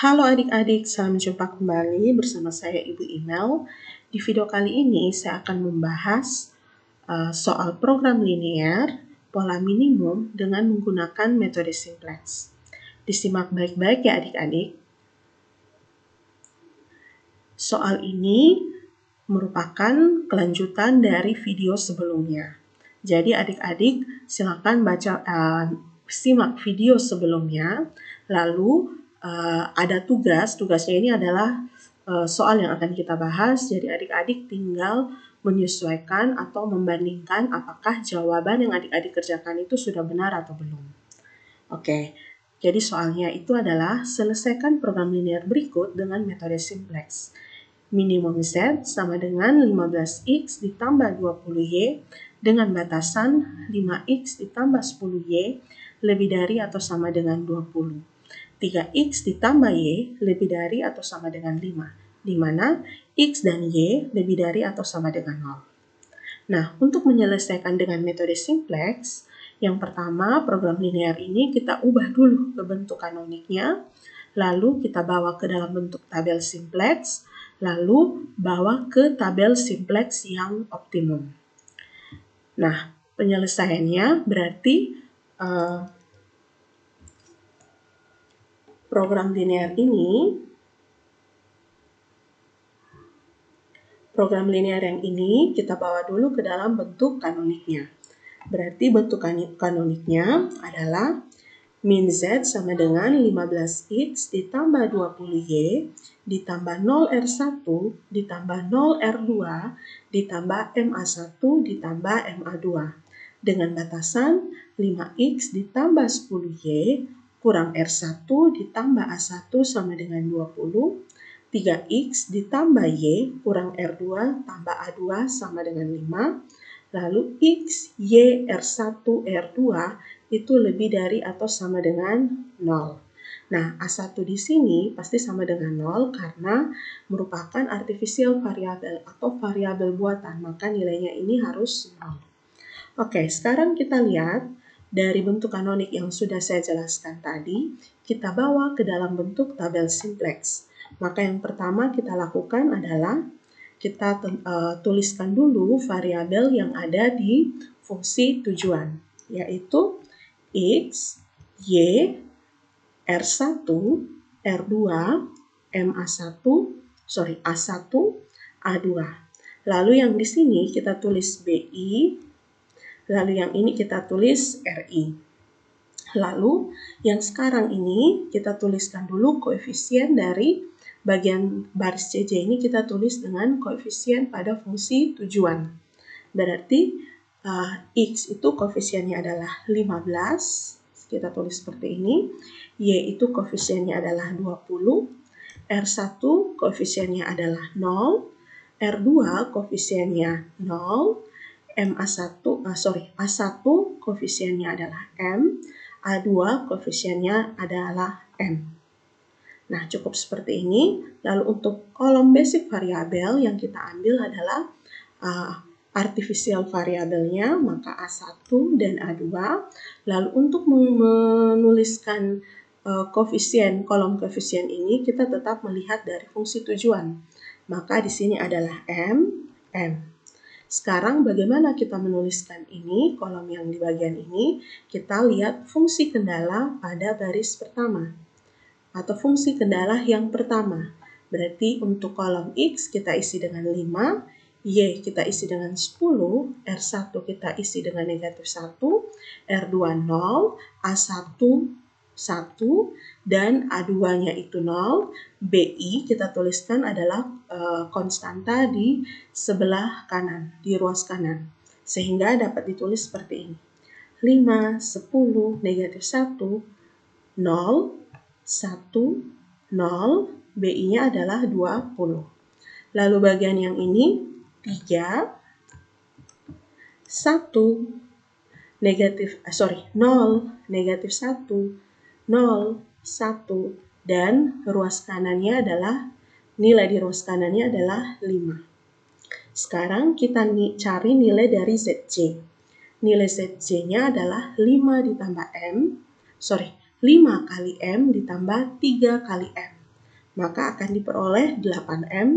Halo adik-adik, salam jumpa kembali bersama saya Ibu Imel. Di video kali ini saya akan membahas soal program linear, pola minimum dengan menggunakan metode simplex. Disimak baik-baik ya adik-adik. Soal ini merupakan kelanjutan dari video sebelumnya. Jadi adik-adik silakan simak video sebelumnya, lalu ada tugasnya ini adalah soal yang akan kita bahas, jadi adik-adik tinggal menyesuaikan atau membandingkan apakah jawaban yang adik-adik kerjakan itu sudah benar atau belum. Oke, jadi soalnya itu adalah selesaikan program linear berikut dengan metode simplex. Minimum Z sama dengan 15X ditambah 20Y dengan batasan 5X ditambah 10Y lebih dari atau sama dengan 20. 3X ditambah Y lebih dari atau sama dengan 5, di mana X dan Y lebih dari atau sama dengan 0. Nah, untuk menyelesaikan dengan metode simplex, yang pertama program linear ini kita ubah dulu ke bentuk kanoniknya, lalu kita bawa ke dalam bentuk tabel simplex, lalu bawa ke tabel simplex yang optimum. Nah, penyelesaiannya berarti program linear yang ini kita bawa dulu ke dalam bentuk kanoniknya. Berarti bentuk kanoniknya adalah min Z sama dengan 15X ditambah 20Y ditambah 0R1 ditambah 0R2 ditambah MA1 ditambah MA2 dengan batasan 5X ditambah 10Y kurang R1 ditambah A1 sama dengan 20, 3X ditambah Y kurang R2 tambah A2 sama dengan 5, lalu X, Y, R1, R2 itu lebih dari atau sama dengan 0. Nah, A1 di sini pasti sama dengan 0 karena merupakan artificial variable atau variabel buatan, maka nilainya ini harus 0. Oke, sekarang kita lihat dari bentuk kanonik yang sudah saya jelaskan tadi, kita bawa ke dalam bentuk tabel simplex. Maka yang pertama kita lakukan adalah kita tuliskan dulu variabel yang ada di fungsi tujuan, yaitu X, Y, R1, R2, A1, A2. Lalu yang di sini kita tulis BI, lalu yang ini kita tulis RI. Lalu yang sekarang ini kita tuliskan dulu koefisien dari bagian baris CJ ini kita tulis dengan koefisien pada fungsi tujuan. Berarti X itu koefisiennya adalah 15, kita tulis seperti ini. Y itu koefisiennya adalah 20, R1 koefisiennya adalah 0, R2 koefisiennya 0, A1 koefisiennya adalah M, A2 koefisiennya adalah M. Nah, cukup seperti ini. Lalu untuk kolom basic variabel yang kita ambil adalah artificial variabelnya, maka A1 dan A2. Lalu untuk menuliskan kolom koefisien ini, kita tetap melihat dari fungsi tujuan. Maka di sini adalah M, M. Sekarang bagaimana kita menuliskan ini, kolom yang di bagian ini, kita lihat fungsi kendala pada baris pertama, atau fungsi kendala yang pertama. Berarti untuk kolom X kita isi dengan 5, Y kita isi dengan 10, R1 kita isi dengan negatif 1, R2 0, A1 1, dan A2-nya itu 0. BI kita tuliskan adalah konstanta di sebelah kanan, di ruas kanan. Sehingga dapat ditulis seperti ini. 5, 10, negatif 1, 0, 1, 0, BI-nya adalah 20. Lalu bagian yang ini 3, 1, 0, negatif 1, 0, 1, dan ruas kanannya adalah, nilai di ruas kanannya adalah 5. Sekarang kita cari nilai dari ZC. Nilai ZC-nya adalah 5 kali M ditambah 3 kali M. maka akan diperoleh 8M,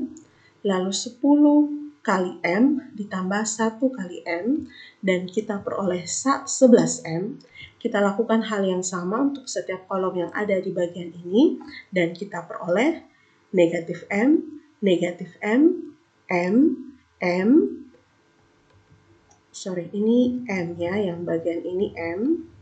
lalu 10 kali M ditambah 1 kali M, dan kita peroleh 11M. Kita lakukan hal yang sama untuk setiap kolom yang ada di bagian ini, dan kita peroleh negatif M, M, ini M ya, yang bagian ini M.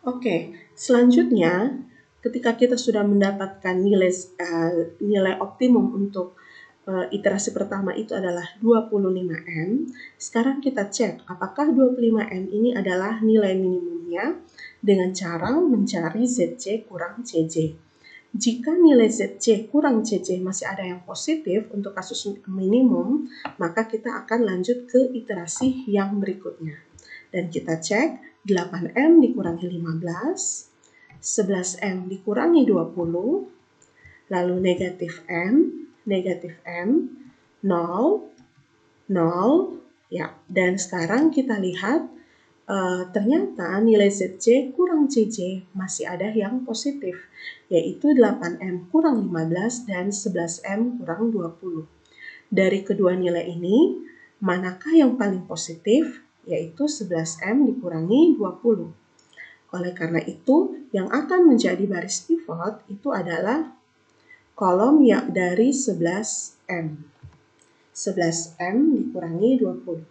Oke, selanjutnya ketika kita sudah mendapatkan nilai optimum untuk iterasi pertama itu adalah 25M, sekarang kita cek apakah 25M ini adalah nilai minimumnya dengan cara mencari ZC kurang CJ. Jika nilai ZC kurang CJ masih ada yang positif untuk kasus minimum, maka kita akan lanjut ke iterasi yang berikutnya. Dan kita cek 8M dikurangi 15, 11M dikurangi 20, lalu negatif M, 0, 0, ya. Dan sekarang kita lihat ternyata nilai ZC kurang CJ masih ada yang positif, yaitu 8M kurang 15 dan 11M kurang 20. Dari kedua nilai ini, manakah yang paling positif? Yaitu 11M dikurangi 20. Oleh karena itu, yang akan menjadi baris pivot itu adalah kolom yang dari 11M. 11M dikurangi 20.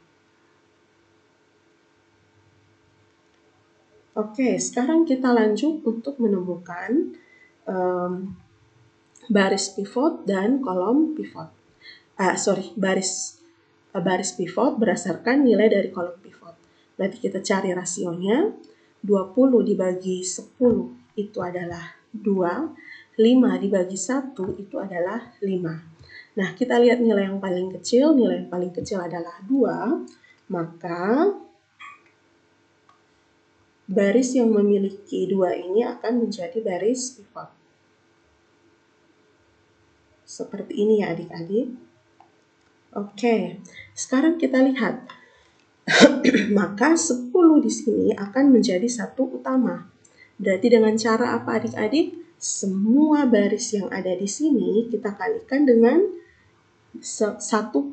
Oke, sekarang kita lanjut untuk menemukan baris pivot dan kolom pivot. Baris pivot berdasarkan nilai dari kolom pivot. Berarti kita cari rasionya. 20 dibagi 10 itu adalah 2. 5 dibagi 1 itu adalah 5. Nah, kita lihat nilai yang paling kecil. Nilai yang paling kecil adalah 2. Maka baris yang memiliki 2 ini akan menjadi baris pivot. Seperti ini ya adik-adik. Oke, sekarang kita lihat. Maka 10 di sini akan menjadi satu utama. Berarti dengan cara apa adik-adik? Semua baris yang ada di sini kita kalikan dengan 1/10.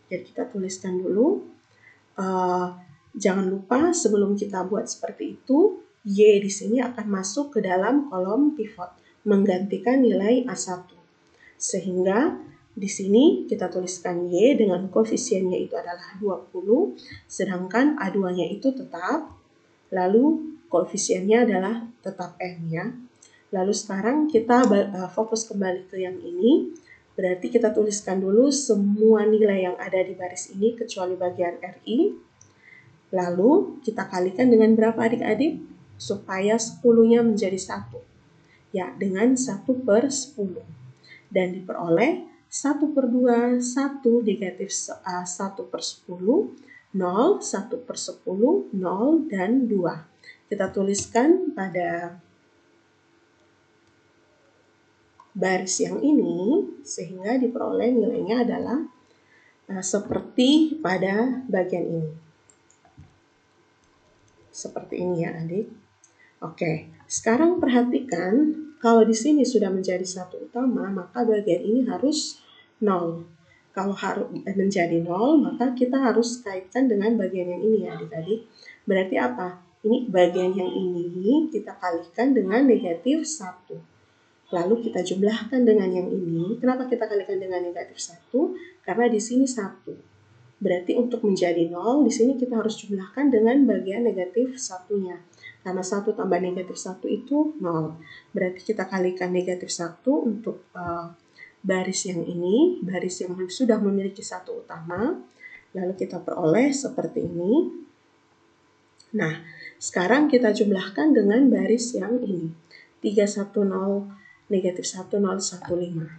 Jadi kita tuliskan dulu. Jangan lupa sebelum kita buat seperti itu, Y di sini akan masuk ke dalam kolom pivot, menggantikan nilai A1. Sehingga di sini kita tuliskan Y dengan koefisiennya itu adalah 20, sedangkan A2-nya itu tetap, lalu koefisiennya adalah tetap M ya. Lalu sekarang kita fokus kembali ke yang ini, berarti kita tuliskan dulu semua nilai yang ada di baris ini kecuali bagian RI. Lalu kita kalikan dengan berapa adik-adik? Supaya 10-nya menjadi 1. Ya, dengan 1/10. Dan diperoleh 1/2, 1 negatif 1/10, 0, 1/10, 0, dan 2. Kita tuliskan pada baris yang ini, sehingga diperoleh nilainya adalah seperti pada bagian ini. Seperti ini ya adik. Oke, sekarang perhatikan kalau di sini sudah menjadi satu utama, maka bagian ini harus 0. Kalau harus menjadi 0, maka kita harus kaitkan dengan bagian yang ini ya adik-adik. Berarti apa? Ini bagian yang ini kita kalikan dengan negatif 1. Lalu kita jumlahkan dengan yang ini. Kenapa kita kalikan dengan negatif 1? Karena di sini 1. Berarti untuk menjadi 0, di sini kita harus jumlahkan dengan bagian negatif 1-nya. Karena 1 tambah negatif 1 itu 0. Berarti kita kalikan negatif 1 untuk baris yang ini, baris yang sudah memiliki satu utama. Lalu kita peroleh seperti ini. Nah, sekarang kita jumlahkan dengan baris yang ini. 310, negatif 10, 15.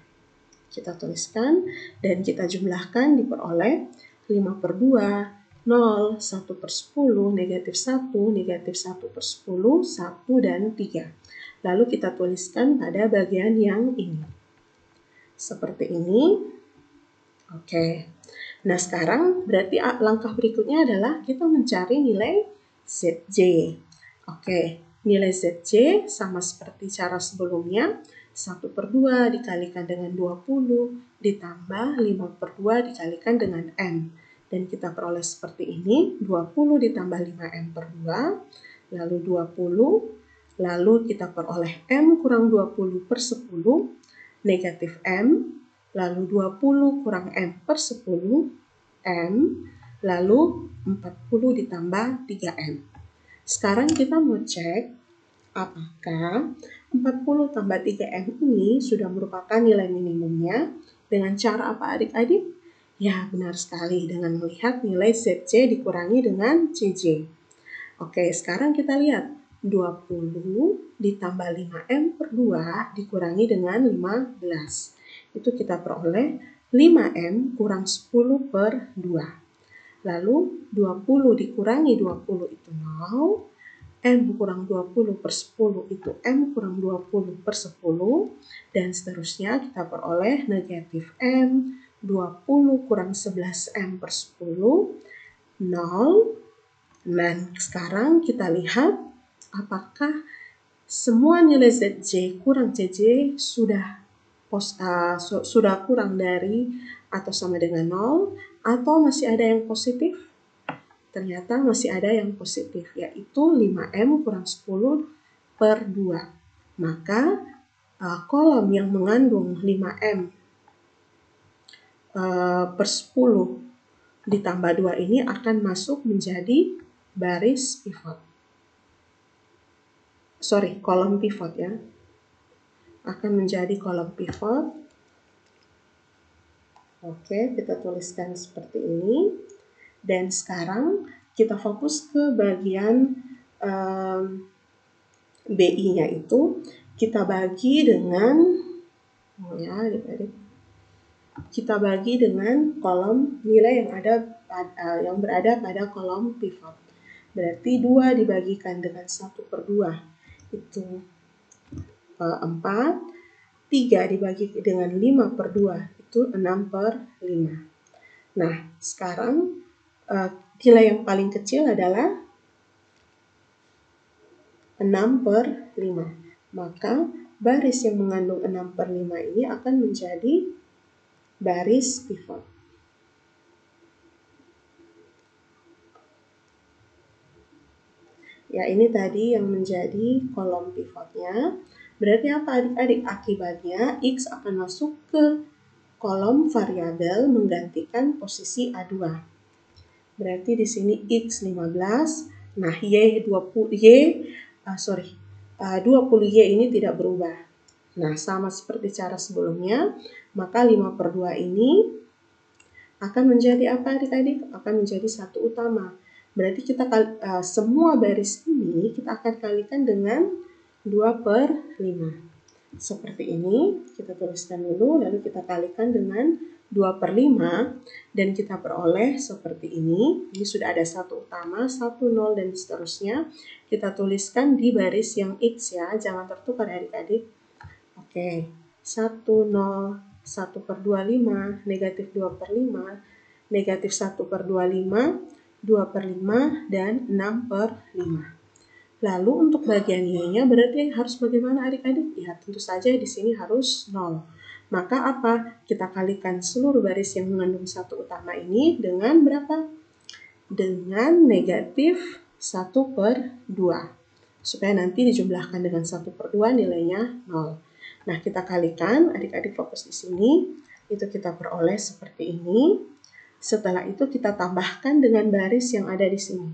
Kita tuliskan dan kita jumlahkan diperoleh 5/2, 0, 1/10, negatif 1, negatif 1/10, 1, dan 3. Lalu kita tuliskan pada bagian yang ini. Seperti ini. Oke. Nah, sekarang berarti langkah berikutnya adalah kita mencari nilai ZJ. Oke, nilai ZJ sama seperti cara sebelumnya, 1/2 dikalikan dengan 20 ditambah 5/2 dikalikan dengan M. Dan kita peroleh seperti ini, 20 ditambah 5M/2, lalu 20, lalu kita peroleh M kurang 20/10, negatif M, lalu 20 kurang M per 10, M, lalu 40 ditambah 3M. Sekarang kita mau cek apakah 40 tambah 3M ini sudah merupakan nilai minimumnya dengan cara apa adik-adik? Ya, benar sekali, dengan melihat nilai ZC dikurangi dengan CJ. Oke, sekarang kita lihat 20 ditambah 5M/2 dikurangi dengan 15. Itu kita peroleh 5M kurang 10/2. Lalu 20 dikurangi 20 itu 0. M kurang 20/10 itu M kurang 20/10. Dan seterusnya kita peroleh negatif M, 20 kurang 11M/10, 0. Dan sekarang kita lihat apakah semua nilai ZJ kurang CJ sudah kurang dari atau sama dengan 0, atau masih ada yang positif? Ternyata masih ada yang positif, yaitu 5M kurang 10/2. Maka kolom yang mengandung 5M per 10 ditambah 2 ini akan masuk menjadi baris pivot. Kolom pivot ya. Akan menjadi kolom pivot. Oke, kita tuliskan seperti ini. Dan sekarang kita fokus ke bagian BI-nya itu kita bagi dengan kolom nilai yang berada pada kolom pivot. Berarti 2 dibagikan dengan 1/2 itu 4, 3 dibagi dengan 5/2 itu 6/5. Nah, sekarang nilai yang paling kecil adalah 6/5. Maka baris yang mengandung 6/5 ini akan menjadi baris pivot. Ya, ini tadi yang menjadi kolom pivotnya. Berarti apa adik-adik? Akibatnya X akan masuk ke kolom variabel menggantikan posisi A2. Berarti di sini X 15, nah 20Y ini tidak berubah. Nah, sama seperti cara sebelumnya, maka 5/2 ini akan menjadi apa adik-adik? Akan menjadi satu utama. Berarti kita semua baris ini kita akan kalikan dengan 2/5. Seperti ini, kita tuliskan dulu, lalu kita kalikan dengan 2/5, dan kita peroleh seperti ini. Ini sudah ada satu utama, 1, 0, dan seterusnya. Kita tuliskan di baris yang X ya, jangan tertukar adik-adik. Oke, 1, 0, 1/25, negatif 2/5, negatif 1/25, 2/5, dan 6/5. Lalu untuk bagian Y-nya berarti harus bagaimana adik-adik? Ya, tentu saja di sini harus 0. Maka apa? Kita kalikan seluruh baris yang mengandung satu utama ini dengan berapa? Dengan negatif 1/2. Supaya nanti dijumlahkan dengan 1/2 nilainya 0. Nah, kita kalikan, adik-adik fokus di sini. Itu kita peroleh seperti ini. Setelah itu kita tambahkan dengan baris yang ada di sini.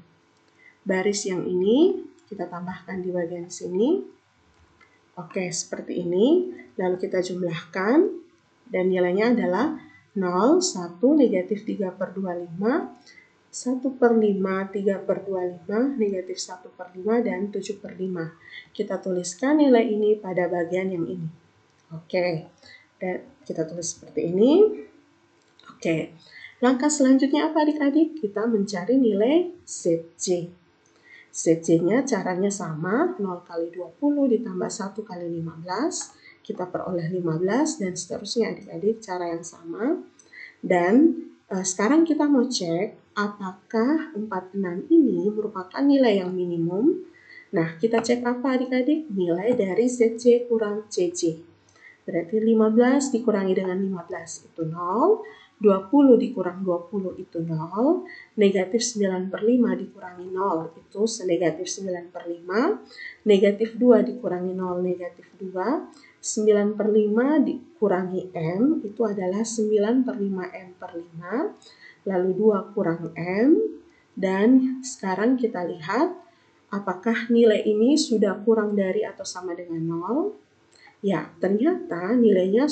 Baris yang ini kita tambahkan di bagian sini. Oke, seperti ini. Lalu kita jumlahkan dan nilainya adalah 0, 1, negatif 3/25, 1/5, 3/25, negatif 1/5, dan 7/5. Kita tuliskan nilai ini pada bagian yang ini. Oke, dan kita tulis seperti ini. Oke, langkah selanjutnya apa adik-adik? Kita mencari nilai ZJ. ZJ-nya caranya sama, 0 kali 20 ditambah 1 kali 15. Kita peroleh 15 dan seterusnya adik-adik, cara yang sama. Dan Sekarang kita mau cek apakah 46 ini merupakan nilai yang minimum. Nah, kita cek apa adik-adik? Nilai dari ZC kurang CC. Berarti 15 dikurangi dengan 15 itu 0, 20 dikurang 20 itu 0, negatif 9/5 dikurangi 0 itu senegatif 9/5, negatif 2 dikurangi 0 negatif 2, 9/5 dikurangi M itu adalah 9/5 M/5, lalu 2 kurang M, dan sekarang kita lihat apakah nilai ini sudah kurang dari atau sama dengan 0. Ya, ternyata nilainya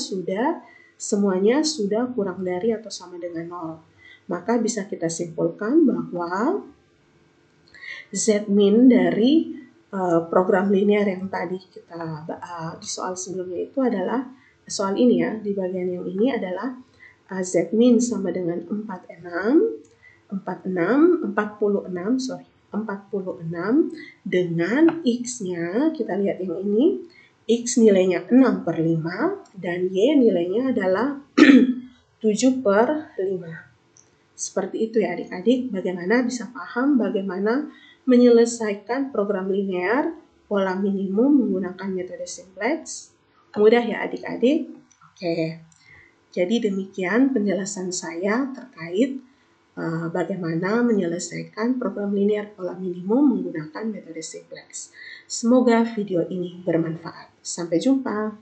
semuanya sudah kurang dari atau sama dengan 0. Maka bisa kita simpulkan bahwa Z-min dari program linear yang tadi kita di soal sebelumnya itu adalah soal ini ya, di bagian yang ini adalah Z-min sama dengan 46 dengan X-nya, kita lihat yang ini, X nilainya 6/5 dan Y nilainya adalah 7/5. Seperti itu ya adik-adik, bagaimana bisa paham bagaimana menyelesaikan program linear pola minimum menggunakan metode simplex. Mudah ya adik-adik? Oke, jadi demikian penjelasan saya terkait bagaimana menyelesaikan program linear pola minimum menggunakan metode simplex. Semoga video ini bermanfaat. Sampai jumpa.